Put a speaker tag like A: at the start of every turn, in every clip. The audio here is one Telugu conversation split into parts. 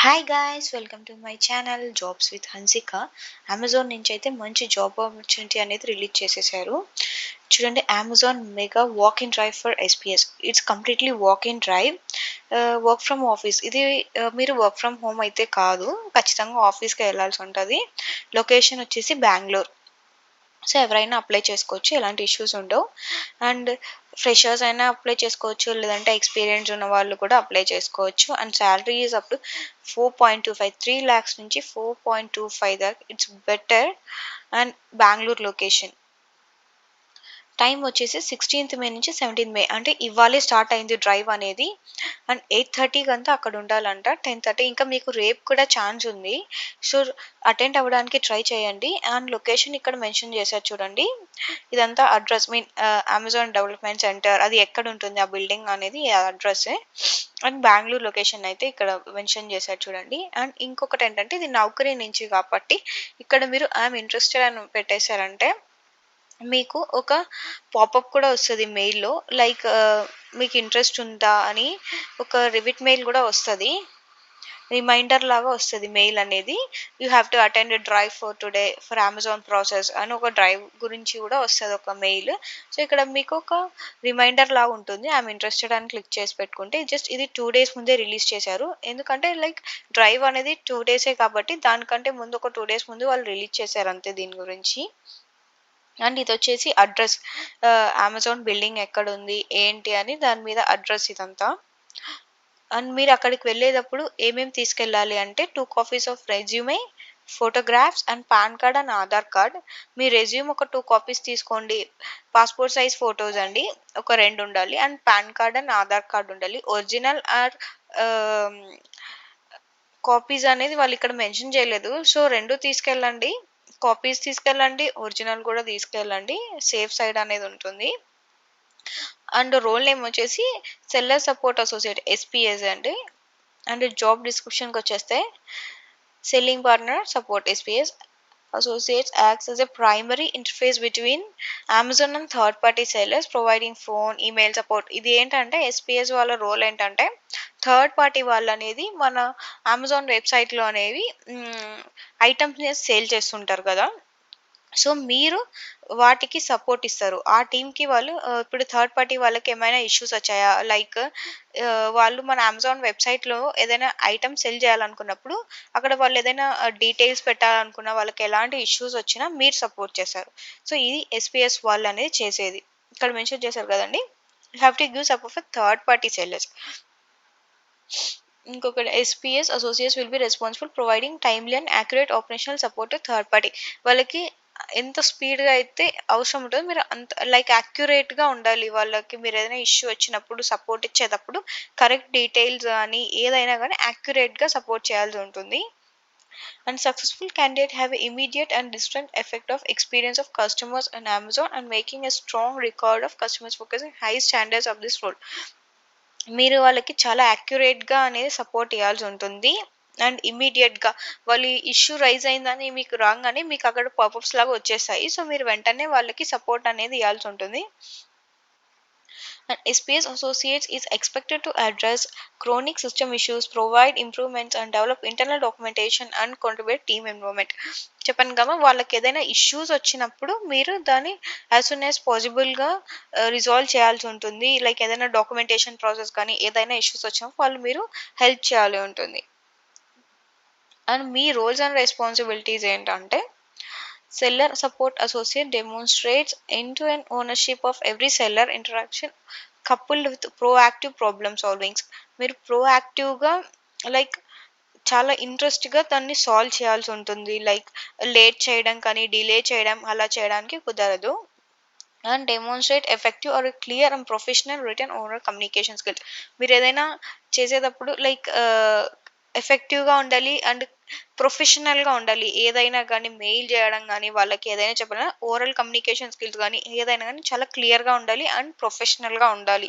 A: Hi guys welcome to my channel jobs with Hansika. Amazon నుంచి అయితే మంచి జాబ్ ఆపర్చునిటీ అనేది రిలీజ్ చేసేసారు. చూడండి, Amazon mega walk in drive for SPS. It's completely walk in drive, work from office. ఇది మీరు వర్క్ ఫ్రమ్ హోమ్ అయితే కాదు, ఖచ్చితంగా ఆఫీస్కి వెళ్ళాల్సి ఉంటుంది. లొకేషన్ వచ్చేసి బెంగళూరు. సో ఎవరైనా అప్లై చేసుకోవచ్చు, ఎలాంటి ఇష్యూస్ ఉండవు. అండ్ ఫ్రెషర్స్ అయినా అప్లై చేసుకోవచ్చు, లేదంటే ఎక్స్పీరియన్స్ ఉన్న వాళ్ళు కూడా అప్లై చేసుకోవచ్చు. And salary is up to 4.25 3 lakhs నుంచి 4.25 దాకా. It's better. And Bengaluru location. Time వచ్చేసి 16th మే నుంచి 17th మే, అంటే ఇవాళే స్టార్ట్ అయింది డ్రైవ్ అనేది. అండ్ 8:30కి అంతా అక్కడ ఉండాలంట. 10:30 ఇంకా మీకు రేపు కూడా ఛాన్స్ ఉంది. సో అటెండ్ అవ్వడానికి ట్రై చేయండి. అండ్ లొకేషన్ ఇక్కడ మెన్షన్ చేశారు చూడండి. ఇదంతా అడ్రస్ అమెజాన్ డెవలప్మెంట్ సెంటర్ అది ఎక్కడ ఉంటుంది, ఆ బిల్డింగ్ అనేది అడ్రస్. అండ్ బెంగళూరు లొకేషన్ అయితే ఇక్కడ మెన్షన్ చేశారు చూడండి. అండ్ ఇంకొకటి ఏంటంటే, ఇది నౌకరీ నుంచి కాబట్టి ఇక్కడ మీరు ఐఎమ్ ఇంట్రెస్టెడ్ అని పెట్టేశారంటే మీకు ఒక పాపప్ కూడా వస్తది మెయిల్‌లో. లైక్ మీకు ఇంట్రెస్ట్ ఉందా అని ఒక రివిట్ మెయిల్ కూడా వస్తది. రిమైండర్ లాగా వస్తది మెయిల్ అనేది. You have to attend a drive for today for Amazon process అని ఒక డ్రైవ్ గురించి కూడా వస్తది ఒక మెయిల్. సో ఇక్కడ మీకు ఒక రిమైండర్ లాగా ఉంటుంది. ఐయామ్ ఇంట్రెస్టెడ్ అని క్లిక్ చేసి పెట్టుకుంటే, జస్ట్ ఇది 2 డేస్ ముందే రిలీజ్ చేశారు. ఎందుకంటే లైక్ డ్రైవ్ అనేది 2 డేసే కాబట్టి దానికంటే ముందు ఒక 2 డేస్ ముందు వాళ్ళు రిలీజ్ చేశారు అంతే దీని గురించి. అండ్ ఇదొచ్చేసి అడ్రస్, అమెజాన్ బిల్డింగ్ ఎక్కడుంది, ఏంటి అని దాని మీద అడ్రస్ ఇదంతా. అండ్ మీరు అక్కడికి వెళ్ళేటప్పుడు ఏమేమి తీసుకెళ్ళాలి అంటే, 2 copies of resume, photographs and pan card and Aadhaar card. Me resume ఒక 2 కాపీస్ తీసుకోండి. పాస్‌పోర్ట్ సైజ్ ఫోటోస్ అండి ఒక 2 ఉండాలి. And pan card and Aadhaar card ఉండాలి. ఒరిజినల్ ఆర్ ఆహ్, కాపీస్ అనేది వాళ్ళిక్కడ మెన్షన్ చేయలేదు. సో 2 తీసుకెళ్ళండి. కాపీస్ తీసుకెళ్ళండి, ఒరిజినల్ కూడా తీసుకెళ్ళండి. సేఫ్ సైడ్ అనేది ఉంటుంది. అండ్ రోల్ నేమ్ వచ్చేసి సెల్లర్ సపోర్ట్ అసోసియేట్ ఎస్పీఎస్ అండి. అండ్ జాబ్ డిస్క్రిప్షన్‌కొచ్చేస్తే, selling partner support SPS associates acts as a primary interface between Amazon and third party sellers, providing phone, email support. ఇది ఏంటంటే ఎస్పీఎస్ వాళ్ళ రోల్ ఏంటంటే, థర్డ్ పార్టీ వాళ్ళనేది మన అమెజాన్ వెబ్‌సైట్‌లో అనేవి ఐటెమ్స్‌ని సేల్ చేస్తుంటారు కదా! సో మీరు వాటికి సపోర్ట్ ఇస్తారు. ఆ టీమ్‌కి వాళ్ళు ఇప్పుడు థర్డ్ పార్టీ వాళ్ళకి ఏమైనా ఇష్యూస్ వచ్చాయా? లైక్ వాళ్ళు మన అమెజాన్ వెబ్‌సైట్‌లో ఏదైనా ఐటెమ్ సెల్ చేయాలనుకున్నప్పుడు, అక్కడ వాళ్ళు ఏదైనా డీటెయిల్స్ పెట్టాలనుకున్న, వాళ్ళకి ఎలాంటి ఇష్యూస్ వచ్చినా మీరు సపోర్ట్ చేస్తారు. సో ఇది ఎస్పీఎస్ వాళ్ళనేది చేసేది. ఇక్కడ మెన్షన్ చేశారు కదండీ! You have to give support for third party sellers. ఇంకొకటి, SPS associates will be responsible providing timely and accurate operational support to third party. వాళ్ళకి ఎంత స్పీడ్‌గా అయితే అవసరం ఉంటదో, మీరు అంత లైక్ యాక్యురేట్‌గా ఉండాలి వాళ్ళకి. మీరేదైనా ఇష్యూ వచ్చినప్పుడు సపోర్ట్ ఇచ్చేటప్పుడు కరెక్ట్ డీటెయిల్స్ గానీ, ఏదైనా గానీ యాక్యురేట్‌గా సపోర్ట్ చేయాల్సి ఉంటుంది. And successful candidate have immediate and distant effect of experience of customers on Amazon and making a strong record of customers focusing high standards of this role. మీరు వాళ్ళకి చాలా యాక్యురేట్‌గా అనేది సపోర్ట్ ఇయ్యాల్సి ఉంటుంది. అండ్ ఇమ్మీడియేట్‌గా వాళ్ళు ఇష్యూ రైజ్ అయిందని మీకు రాంగానే మీకు అక్కడ పాపప్స్ లాగా వచ్చేస్తాయి. సో మీరు వెంటనే వాళ్ళకి సపోర్ట్ అనేది ఇయ్యాల్సి ఉంటుంది. And SPS Associates is expected to address chronic system issues, provide improvements, and develop internal documentation and contribute team involvement. చెప్పాను కదా, వాళ్ళకి ఏదైనా ఇష్యూస్ వచ్చినప్పుడు మీరు దాన్ని యాజ్ సూన్ యాజ్ పాసిబుల్‌గా రిజాల్వ్ చేయాల్సి ఉంటుంది. లైక్ ఏదైనా డాక్యుమెంటేషన్ ప్రాసెస్ కానీ, ఏదైనా ఇష్యూస్ వచ్చినప్పుడు వాళ్ళు మీరు హెల్ప్ చేయాలి ఉంటుంది. అండ్ మీ రోల్స్ అండ్ రెస్పాన్సిబిలిటీస్ ఏంటంటే, seller support associate demonstrates end to end ownership of every seller interaction coupled with proactive problem solvings. మీరు ప్రోయాక్టివ్‌గా లైక్ చాలా ఇంట్రెస్ట్‌గా దాన్ని సాల్వ్ చేయాల్సి ఉంటుంది. లైక్ లేట్ చేయడం కానీ, డిలే చేయడం అలా చేయడానికి కుదరదు. And demonstrate effective or clear and professional written oral communication skills. మీరేదైనా చేసేటప్పుడు లైక్ ఎఫెక్టివ్‌గా ఉండాలి అండ్ ప్రొఫెషనల్‌గా ఉండాలి. ఏదైనా గానీ మెయిల్ జేయడం గానీ, వాళ్ళకి ఏదైనా చెప్పాలన్నా ఓరల్ కమ్యూనికేషన్ స్కిల్స్ గానీ, ఏదైనా గానీ చాలా క్లియర్‌గా ఉండాలి అండ్ ప్రొఫెషనల్‌గా ఉండాలి.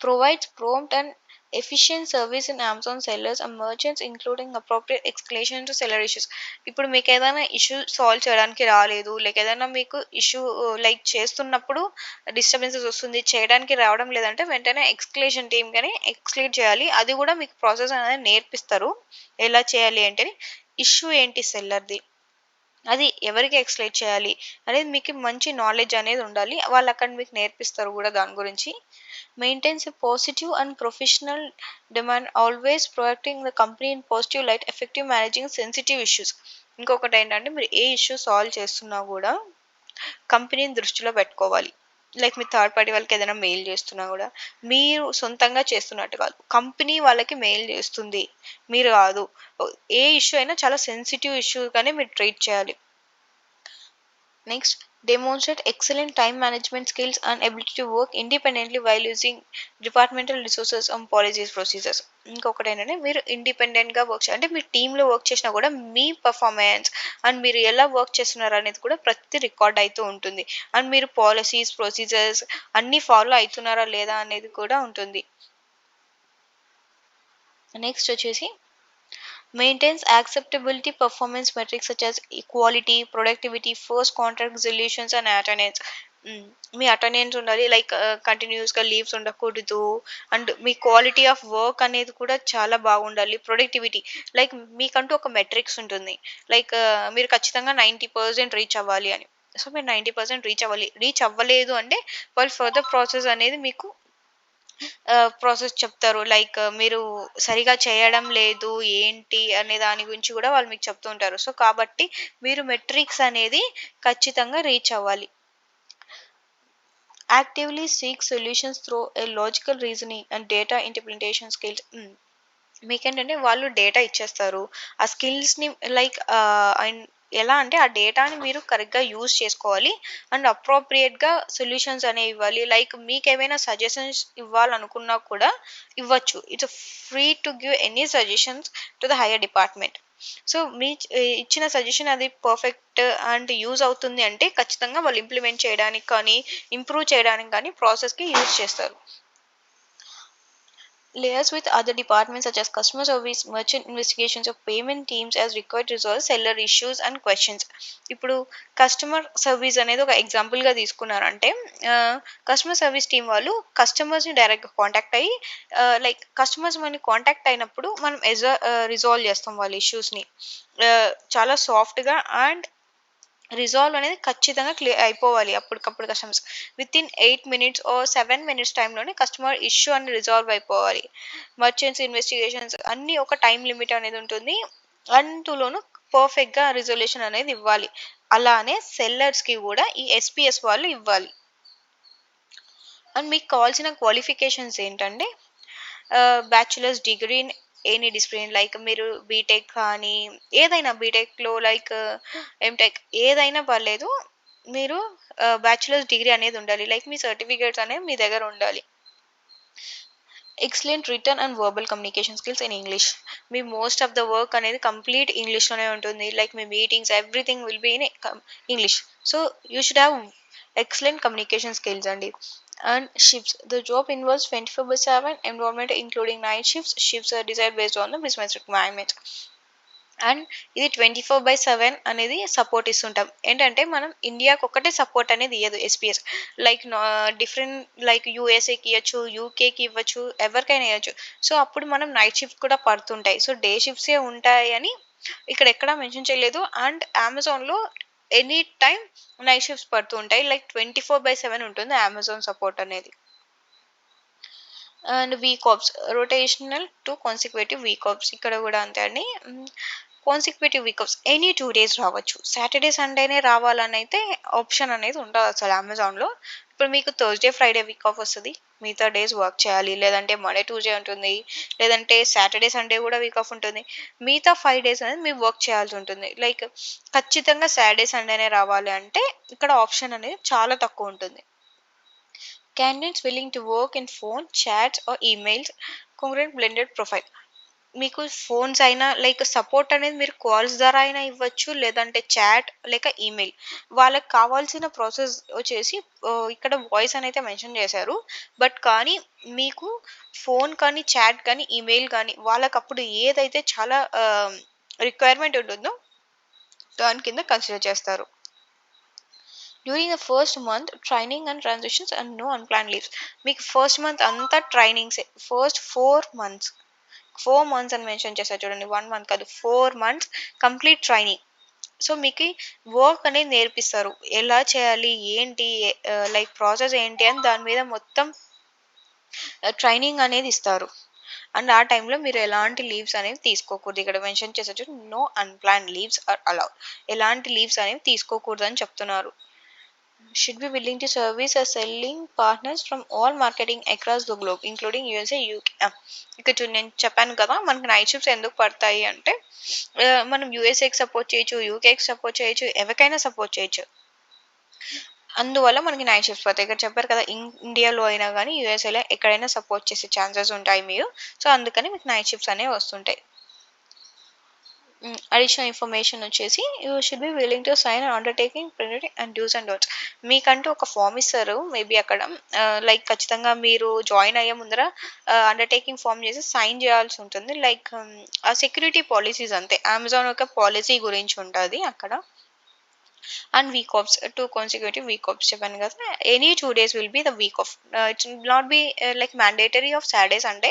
A: Provides prompt and efficient service in Amazon sellers and merchants including appropriate explanation to seller issues. ఇప్పుడు మీకేదైనా ఇష్యూ సాల్వ్ చేయడానికి రాలేదు, లేక ఏదైనా మీకు ఇష్యూ లైక్ చేస్తున్నప్పుడు డిస్టర్బెన్సెస్ వస్తుంది, చేయడానికి రావడం లేదంటే వెంటనే ఎస్కలేషన్ టీమ్ గాని ఎస్కలేట్ చేయాలి. అది కూడా మీకు ప్రాసెస్ అనేది నేర్పిస్తారు. ఎలా చేయాలి అంటే ఇష్యూ ఏంటి సెల్లర్‌ది, అది ఎవరికి ఎక్స్‌ప్లెయిన్ చేయాలి అనేది మీకు మంచి నాలెడ్జ్ అనేది ఉండాలి. వాళ్ళు అక్కడ మీకు నేర్పిస్తారు గూడా దాని గురించి. Maintains a positive and professional demand always projecting the company in positive light effective managing sensitive issues. ఇంకొకటేంటంటే మీరు ఏ ఇష్యూ సాల్వ్ చేస్తున్నా గూడా కంపెనీని దృష్టిలో పెట్టుకోవాలి. లైక్ మీరు థర్డ్ పార్టీ వాళ్ళకి ఏదైనా మెయిల్ చేస్తున్నా గూడా మీరు సొంతంగా చేస్తున్నట్టు కాదు. కంపెనీ వాళ్ళకి మెయిల్ చేస్తుంది. మీరు కాదు. ఏ ఇష్యూ అయినా చాలా సెన్సిటివ్ ఇష్యూగానే మీరు ట్రీట్ చేయాలి. Next, demonstrate excellent time management skills and ability to work independently while using departmental resources and policies procedures. ఇంకొకటి ఏంటంటే మీరు ఇండిపెండెంట్గా వర్క్ అంటే మీ టీంలో వర్క్ చేసినా కూడా మీ పర్ఫార్మెన్స్ అండ్ మీరు ఎలా వర్క్ చేస్తున్నారు అనేది కూడా ప్రతి రికార్డ్ అవుతూ ఉంటుంది. అండ్ మీరు పాలసీస్ ప్రొసీజర్స్ అన్నీ ఫాలో అవుతున్నారా లేదా అనేది కూడా ఉంటుంది. నెక్స్ట్ వచ్చేసి maintains acceptability performance metrics such as equality, productivity, first contract resolutions and attendance. Me attendance ఉండాలి లైక్ కంటిన్యూస్గా లీవ్స్ ఉండకూడదు. And me quality of work అనేది కూడా చాలా బాగుండాలి. ప్రొడక్టివిటీ లైక్ మీకంటూ ఒక మెట్రిక్స్ ఉంటుంది. లైక్ మీరు ఖచ్చితంగా 90% రీచ్ అవ్వాలి అని. సో మీరు 90% రీచ్ అవ్వాలి. రీచ్ అవ్వలేదు అంటే వాళ్ళు ఫర్దర్ ప్రాసెస్ అనేది మీకు ప్రాసెస్ చెప్తారు. లైక్ మీరు సరిగా చేయడం లేదు ఏంటి అనే దాని గురించి కూడా వాళ్ళు మీకు చెప్తూ ఉంటారు. సో కాబట్టి మీరు మెట్రిక్స్ అనేది ఖచ్చితంగా రీచ్ అవ్వాలి. Actively seek solutions through a logical reasoning and data implementation skills. మీకేంటంటే వాళ్ళు డేటా ఇచ్చేస్తారు. ఆ స్కిల్స్‌ని లైక్ అండ్ ఎలా అంటే ఆ డేటాని మీరు కరెక్ట్‌గా యూజ్ చేసుకోవాలి. అండ్ అప్రోప్రియేట్‌గా సొల్యూషన్స్ అనేవి ఇవ్వాలి. లైక్ మీకేమైనా సజెషన్స్ ఇవ్వాలనుకున్నా కూడా ఇవ్వచ్చు. It's free to give any suggestions to the higher department. So ఇచ్చిన సజెషన్ అది పర్ఫెక్ట్ అండ్ యూజ్ అవుతుంది అంటే ఖచ్చితంగా వాళ్ళు ఇంప్లిమెంట్ చేయడానికి కానీ, ఇంప్రూవ్ చేయడానికి కానీ ప్రాసెస్‌కి యూజ్ చేస్తారు. Layers with other departments such as customer service, merchant investigations or payment teams as required to resolve seller issues and questions. ఇప్పుడు కస్టమర్ సర్వీస్ అనేది ఒక ఎగ్జాంపుల్‌గా తీసుకున్నారంటే కస్టమర్ సర్వీస్ టీమ్ వాళ్ళు కస్టమర్స్‌ని డైరెక్ట్‌గా కాంటాక్ట్ అయ్యి లైక్ కస్టమర్స్ మనని కాంటాక్ట్ అయినప్పుడు మనం రిజాల్వ్ చేస్తాం వాళ్ళ ఇష్యూస్‌ని. చాలా సాఫ్ట్‌గా అండ్ రిజాల్వ్ అనేది ఖచ్చితంగా అయిపోవాలి అప్పటికప్పుడు customers. Within 8 minutes or 7 minutes టైంలోనే కస్టమర్ ఇష్యూ అనేది రిజాల్వ్ అయిపోవాలి. మర్చెంట్స్ ఇన్వెస్టిగేషన్స్ అన్నీ ఒక టైమ్ లిమిట్ అనేది ఉంటుంది. అందులోనూ పర్ఫెక్ట్‌గా రిజల్యూషన్ అనేది ఇవ్వాలి. అలానే సెల్లర్స్‌కి గూడా ఈ ఎస్‌పీఎస్ వాళ్ళు ఇవ్వాలి. అండ్ మీకు కావాల్సిన క్వాలిఫికేషన్స్ ఏంటంటే bachelors degree in any discipline like మీరు బీటెక్ కానీ ఏదైనా బీటెక్‌లో లైక్ ఎంటెక్ ఏదైనా పర్లేదు. మీరు బ్యాచిలర్స్ డిగ్రీ అనేది ఉండాలి. లైక్ మీ సర్టిఫికేట్స్ అనేవి మీ దగ్గర ఉండాలి. Excellent written and verbal communication skills in English. మీ మోస్ట్ ఆఫ్ ద వర్క్ అనేది కంప్లీట్ ఇంగ్లీష్‌లోనే ఉంటుంది. లైక్ మీ meetings everything will be in English. So you should have excellent communication skills అండి. And shifts. The job involves 24/7 environment including night shifts. Shifts are decide based on the business requirements. And ఇది 24/7 అనేది సపోర్ట్ ఇస్తుంటాం. ఏంటంటే మనం ఇండియాకి ఒక్కటే సపోర్ట్ అనేది ఇయ్యదు ఎస్‌పీఎస్. లైక్ డిఫరెంట్ లైక్ యూఎస్ఏకి ఇయ్యొచ్చు, యూకేకి ఇవ్వచ్చు, ఎవరికైనా ఇయ్యొచ్చు. సో అప్పుడు మనం నైట్ షిఫ్ట్ కూడా పడుతుంటాయి. సో డే షిఫ్ట్సే ఉంటాయని ఇక్కడ ఎక్కడా మెన్షన్ చేయలేదు. అండ్ అమెజాన్‌లో ఎనీ టైమ్ నైట్ షిఫ్ట్స్ పడుతూ ఉంటాయి. లైక్ 24/7 ఉంటుంది అమెజాన్ సపోర్ట్ అనేది. And weak offs rotational to consecutive week offs ఇక్కడ కూడా అంతే అండి. Consecutive week offs any 2 days రావచ్చు. సాటర్‌డే, సండేనే రావాలని అయితే ఆప్షన్ అనేది ఉండదు అసలు అమెజాన్‌లో. ఇప్పుడు మీకు థర్స్‌డే, ఫ్రైడే వీక్ ఆఫ్ వస్తది. మిగతా డేస్ వర్క్ చేయాలి. లేదంటే మండే, ట్యూస్‌డే ఉంటుంది. లేదంటే సాటర్‌డే, సండే కూడా వీక్ ఆఫ్ ఉంటుంది. మిగతా 5 డేస్ అనేది మీరు వర్క్ చేయాల్సి ఉంటుంది. లైక్ ఖచ్చితంగా సాటర్‌డే, సండేనే రావాలి అంటే ఇక్కడ ఆప్షన్ అనేది చాలా తక్కువ ఉంటుంది. Candidates willing to work in phone, chats or emails, congruent blended profile. మీకు ఫోన్స్ అయినా లైక్ సపోర్ట్ అనేది మీరు కాల్స్ ద్వారా అయినా ఇవ్వచ్చు. లేదంటే చాట్ లేక ఈమెయిల్. వాళ్ళకి కావాల్సిన ప్రాసెస్ వచ్చేసి ఇక్కడ వాయిస్ అనైతే మెన్షన్ చేశారు. బట్ కానీ మీకు ఫోన్ కానీ, చాట్ కానీ, ఈమెయిల్ కానీ వాళ్ళకప్పుడు ఏదైతే చాలా రిక్వైర్మెంట్ ఉంటుందో దాని కింద కన్సిడర్ చేస్తారు. During the first month training and transitions and no unplanned leaves. మీకు ఫస్ట్ మంత్ అంతా ట్రైనింగ్సే. First 4 months. 4 మంత్స్ అని మెన్షన్ చేశారు చూడండి. 1 మంత్ కాదు. 4 మంత్స్ కంప్లీట్ ట్రైనింగ్. సో, మీకి వర్క్ అనేది నేర్పిస్తారు. ఎలా చేయాలి? ఏంటి? లైక్ ప్రాసెస్ ఏంటి? అని దాని మీద మొత్తం ట్రైనింగ్ అనేది ఇస్తారు. అండ్ ఆ టైంలో మీరు ఎలాంటి లీవ్స్ అనేవి తీసుకోకూడదు. ఇక్కడ మెన్షన్ చేశారు చూడు. No unplanned leaves are allowed. ఎలాంటి లీవ్స్ అనేవి తీసుకోకూడదని చెప్తున్నారు. Should be willing to service as selling partners from all marketing across the globe, including USA, UK. ఇక్కడ చూడు నేను చెప్పాను కదా మనకి నైట్ షిఫ్ట్స్ ఎందుకు పడతాయి అంటే మనం యూఎస్ఏకి సపోర్ట్ చేయొచ్చు, యూకేకి సపోర్ట్ చేయొచ్చు, ఎవరికైనా సపోర్ట్ చేయొచ్చు. అందువల్ల మనకి నైట్ షిఫ్ట్స్ పడతాయి. ఇక్కడ చెప్పారు కదా ఇండియాలో అయినా కానీ యూఎస్ఏలో ఎక్కడైనా సపోర్ట్ చేసే ఛాన్సెస్ ఉంటాయి మీరు. సో అందుకని మీకు నైట్ షిఫ్ట్స్ అనేవి వస్తుంటాయి. అడిషనల్ ఇన్ఫర్మేషన్ వచ్చేసి you should be willing to sign undertaking priority and dos and don'ts. మీకంటూ ఒక ఫామ్ ఇస్తారు మేబీ అక్కడ లైక్ ఖచ్చితంగా మీరు జాయిన్ అయ్యే ముందర అండర్టేకింగ్ ఫామ్ చేసి సైన్ చేయాల్సి ఉంటుంది. లైక్ ఆ సెక్యూరిటీ పాలసీస్ అంతే. అమెజాన్ యొక్క పాలసీ గురించి ఉంటుంది అక్కడ. And weak offs 2 consecutive week offs చెప్పాను కదా. Any 2 days will be the week off. It's not be like mandatory of Saturdays అంటే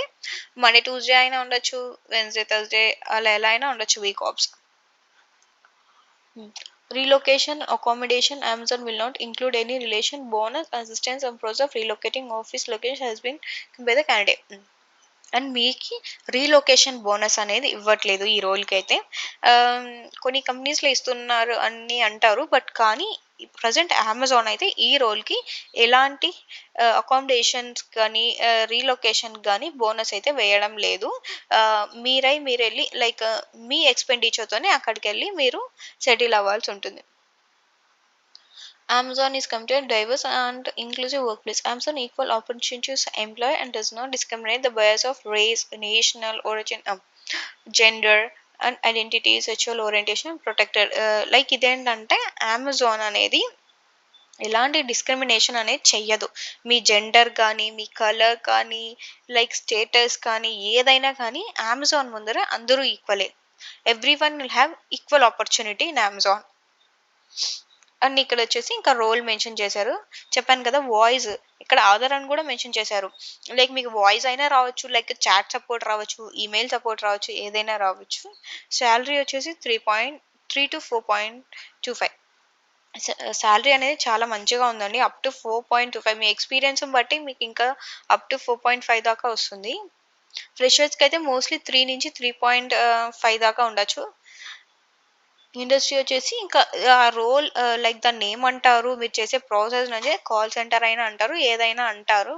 A: మండే, ట్యూస్డే అయినా ఉండొచ్చు, వెన్స్‌డే, థర్స్‌డే అలా ఎలా అయినా ఉండొచ్చు week offs. Relocation accommodation. Amazon will not include any relation bonus assistance and process of relocating office location has been by the candidate. And మీకి రీలొకేషన్ బోనస్ అనేది ఇవ్వట్లేదు ఈ రోల్కి అయితే. కొన్ని కంపెనీస్లో ఇస్తున్నారు అని అంటారు. బట్ కానీ ప్రజెంట్ అమెజాన్ అయితే ఈ రోల్కి ఎలాంటి అకామిడేషన్స్ కానీ రీలొకేషన్ కానీ బోనస్ అయితే వేయడం లేదు. మీరు వెళ్ళి లైక్ మీ ఎక్స్పెండిచర్తోనే అక్కడికి వెళ్ళి మీరు సెటిల్ అవ్వాల్సి ఉంటుంది. Amazon is committed diverse and inclusive workplace. Amazon equal opportunities employ and does not discriminate the bias of race, national origin, gender and identity, sexual orientation protected. Like ఇదేంటంటే అమెజాన్ అనేది ఎలాంటి డిస్క్రిమినేషన్ అనేది చెయ్యదు. మీ జెండర్ కానీ, మీ కలర్ కానీ, లైక్ స్టేటస్ కానీ ఏదైనా కానీ అమెజాన్ ముందర అందరూ ఈక్వలే. Everyone will have equal opportunity in Amazon. And ఇక్కడ వచ్చేసి ఇంకా రోల్ మెన్షన్ చేశారు. చెప్పాను కదా వాయిస్ ఇక్కడ ఆధార్ అని కూడా మెన్షన్ చేశారు. లైక్ మీకు వాయిస్ అయినా రావచ్చు, లైక్ చాట్ సపోర్ట్ రావచ్చు, ఈమెయిల్ సపోర్ట్ రావచ్చు, ఏదైనా రావచ్చు. శాలరీ వచ్చేసి 3.3 to 4.25. శాలరీ అనేది చాలా మంచిగా ఉందండి. అప్ టు 4.25 మీ ఎక్స్పీరియన్స్ బట్టి మీకు ఇంకా అప్ టు 4.5 దాకా వస్తుంది. ఫ్రెషర్స్కి అయితే మోస్ట్లీ 3 నుంచి 3.5 దాకా ఉండొచ్చు. ఇండస్ట్రీ వచ్చేసి ఇంకా ఆ రోల్ లైక్ దాన్ని ఏమంటారు? మీరు చేసే ప్రాసెస్ నుంచి కాల్ సెంటర్ అయినా అంటారు. ఏదైనా అంటారు.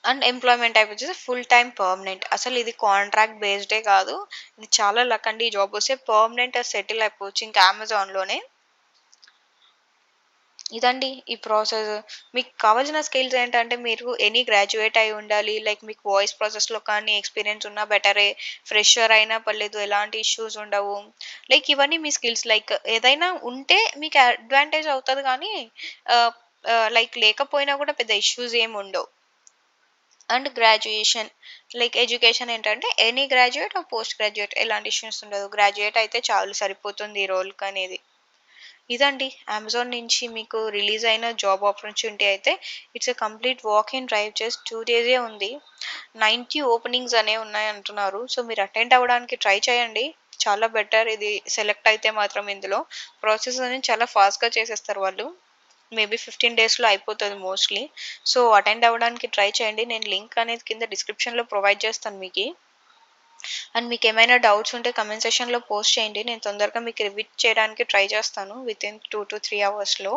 A: అండ్ ఎంప్లాయ్‌మెంట్ టైప్ వచ్చేసి ఫుల్ టైమ్ పర్మనెంట్. అసలు ఇది కాంట్రాక్ట్ బేస్డే కాదు. ఇది చాలా లక్ అండి. ఈ జాబ్ వస్తే పర్మనెంట్ సెటిల్ అయిపోవచ్చు ఇంకా అమెజాన్‌లోనే. ఇదండి ఈ ప్రాసెస్. మీకు కావాల్సిన స్కిల్స్ ఏంటంటే మీరు ఎనీ గ్రాడ్యుయేట్ అయి ఉండాలి. లైక్ మీకు వాయిస్ ప్రాసెస్‌లో కానీ ఎక్స్‌పీరియన్స్ ఉన్నా బెటరే. ఫ్రెషర్ అయినా పర్లేదు ఎలాంటి ఇష్యూస్ ఉండవు. లైక్ ఇవన్నీ మీ స్కిల్స్ లైక్ ఏదైనా ఉంటే మీకు అడ్వాంటేజ్ అవుతది గానీ ఆహ్, లైక్ లేకపోయినా కూడా పెద్ద ఇష్యూస్ ఏమి ఉండవు. అండ్ గ్రాడ్యుయేషన్ లైక్ ఎడ్యుకేషన్ ఏంటంటే any graduate or post graduate ఎలాంటి ఇష్యూస్ ఉండదు. గ్రాడ్యుయేట్ అయితే చాలు సరిపోతుంది ఈ రోల్‌కనేది. ఇదండి అమెజాన్ నుంచి మీకు రిలీజ్ అయిన జాబ్ ఆపర్చునిటీ అయితే it's a complete walk in drive. Just 2 డేసే ఉంది. 90 ఓపెనింగ్స్ అనేవి ఉన్నాయంటున్నారు. సో మీరు అటెండ్ అవ్వడానికి ట్రై చేయండి. చాలా బెటర్ ఇది సెలెక్ట్ అయితే మాత్రం ఇందులో. ప్రాసెస్ అనేది చాలా ఫాస్ట్‌గా చేసేస్తారు వాళ్ళు. మేబీ 15 డేస్‌లో అయిపోతది మోస్ట్‌లీ. సో అటెండ్ అవ్వడానికి ట్రై చేయండి. నేను లింక్ అనేది కింద డిస్క్రిప్షన్‌లో ప్రొవైడ్ చేస్తాను మీకి. అండ్ మీకేమైనా డౌట్స్ ఉంటే కామెంట్ సెక్షన్‌లో పోస్ట్ చేయండి. నేను తొందరగా మీకు రివిట్ చేయడానికి ట్రై చేస్తాను వితిన్ 2 to 3 అవర్స్‌లో.